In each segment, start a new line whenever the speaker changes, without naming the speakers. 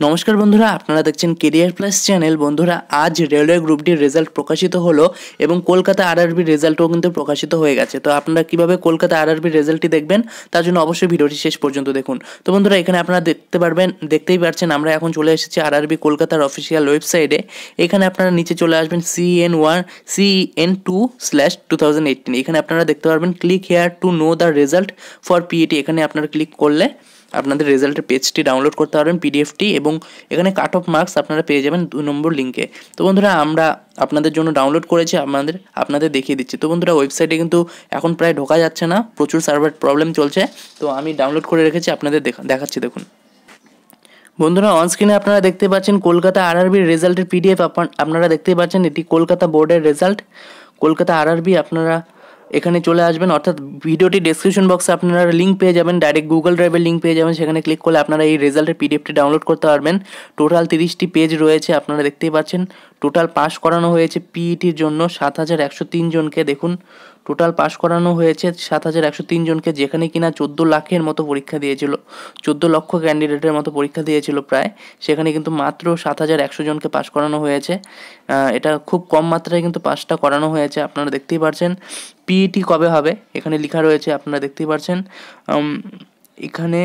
নমস্কার বন্ধুরা, আপনারা দেখছেন কেরিয়ার প্লাস চ্যানেল। বন্ধুরা, আজ রেলওয়ে গ্রুপ ডির রেজাল্ট প্রকাশিত হলো এবং কলকাতা আরআরবির রেজাল্টও কিন্তু প্রকাশিত হয়ে গেছে। তো আপনারা কিভাবে কলকাতা আরআরবির রেজাল্টটি দেখবেন তার জন্য অবশ্যই ভিডিওটি শেষ পর্যন্ত দেখুন। তো বন্ধুরা, এখানে আপনারা দেখতেই পারছেন আমরা এখন চলে এসেছি আরআরবি কলকাতার অফিসিয়াল ওয়েবসাইটে। এখানে আপনারা নিচে চলে আসবেন CN1CN2/2018। এখানে আপনারা দেখতে পারবেন click here to know the result for PET. এখানে আপনারা ক্লিক করলে আপনাদের রেজাল্টের পেজটি ডাউনলোড করতে পারবেন, পিডিএফটি, এবং এখানে কাট অফ মার্কস আপনারা পেয়ে যাবেন 2 নম্বর লিঙ্কে। তো বন্ধুরা, আমরা আপনাদের জন্য ডাউনলোড করেছি, আপনাদের দেখিয়ে দিচ্ছি। তো বন্ধুরা, ওয়েবসাইটে কিন্তু এখন প্রায় ঢোকা যাচ্ছে না, প্রচুর সার্ভার প্রবলেম চলছে। তো আমি ডাউনলোড করে রেখেছি, আপনাদের দেখাচ্ছি, দেখুন। বন্ধুরা, অন স্ক্রিনে আপনারা দেখতে পাচ্ছেন কলকাতা আরআরবির রেজাল্টের পিডিএফ। আপনারা দেখতেই পাচ্ছেন এটি কলকাতা বোর্ডের রেজাল্ট, কলকাতা আরআরবি। আপনারা এখানে চলে আসবেন, অর্থাৎ ভিডিওটি ডেসক্রিপশন বক্সে আপনারা লিঙ্ক পেয়ে যাবেন, ডাইরেক্ট গুগল ড্রাইভের লিঙ্ক পেয়ে যাবেন। সেখানে ক্লিক করলে আপনারা এই রেজাল্টের পিডিএফটি ডাউনলোড করতে পারবেন। টোটাল 30টি পেজ রয়েছে, আপনারা দেখতেই পাচ্ছেন। টোটাল পাস করানো হয়েছে পিইটির জন্য 7103 জনকে। দেখুন, টোটাল পাস করানো হয়েছে 7103 জনকে, যেখানে কিনা 14 লাখের মতো পরীক্ষা দিয়েছিল, 14 লক্ষ ক্যান্ডিডেটের মতো পরীক্ষা দিয়েছিল প্রায়। সেখানে কিন্তু মাত্র 7100 জনকে পাস করানো হয়েছে। এটা খুব কম মাত্রায় কিন্তু পাসটা করানো হয়েছে, আপনারা দেখতেই পাচ্ছেন। পিইটি কবে হবে এখানে লেখা রয়েছে, আপনারা দেখতেই পাচ্ছেন। এখানে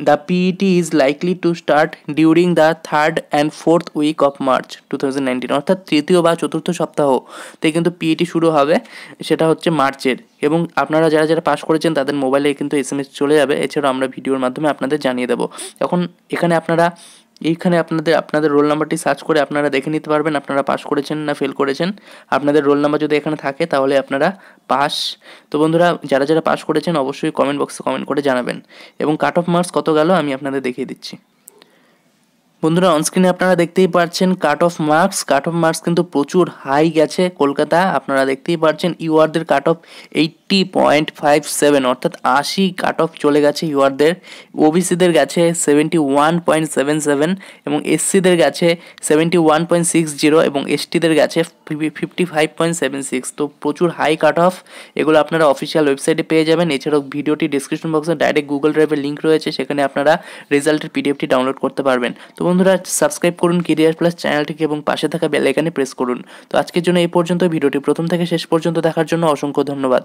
the PET is likely to start during the 3rd and 4th week of March 2019, অর্থাৎ তৃতীয় বা চতুর্থ সপ্তাহতে কিন্তু পিইটি শুরু হবে, সেটা হচ্ছে মার্চের। এবং আপনারা যারা যারা পাস করেছেন তাদের মোবাইলে কিন্তু SMS চলে যাবে। এছাড়াও আমরা ভিডিওর মাধ্যমে আপনাদের জানিয়ে দেবো। এখন এখানে আপনাদের রোল নাম্বারটি সার্চ করে আপনারা দেখে নিতে পারবেন আপনারা পাস করেছেন না ফেল করেছেন। আপনাদের রোল নাম্বার যদি এখানে থাকে তাহলে আপনারা পাস। তো বন্ধুরা, যারা যারা পাস করেছেন অবশ্যই কমেন্ট বক্সে কমেন্ট করে জানাবেন। এবং কাট অফ মার্কস কত গেল আমি আপনাদের দেখিয়ে দিচ্ছি। বন্ধুরা, অনস্ক্রিনে আপনারা দেখতেই পাচ্ছেন কাট অফ মার্কস কিন্তু প্রচুর হাই গেছে কলকাতা। আপনারা দেখতেই পাচ্ছেন ইউআরদের কাট অফ 80.57, অর্থাৎ 80 কাট অফ চলে গেছে ইউআরদের। ওবিসিদের গেছে 71.77 এবং এসসিদের গেছে 71.60 এবং এসটিদের গেছে 55.76। তো প্রচুর হাই কাট অফ, এগুলো আপনারা অফিসিয়াল ওয়েবসাইটে পেয়ে যাবেন। এছাড়াও ভিডিওটি ডিসক্রিপশন বক্সে ডাইরেক্ট গুগল ড্রাইভের লিঙ্ক রয়েছে, সেখানে আপনারা রেজাল্টের পিডিএফটি ডাউনলোড করতে পারবেন। তো বন্ধুরা, সাবস্ক্রাইব করুন কেরিয়ার প্লাস চ্যানেলটিকে এবং পাশে থাকা বেল আইকনে প্রেস করুন। তো আজকের জন্য এই পর্যন্ত। ভিডিওটি প্রথম থেকে শেষ পর্যন্ত দেখার জন্য অসংখ্য ধন্যবাদ।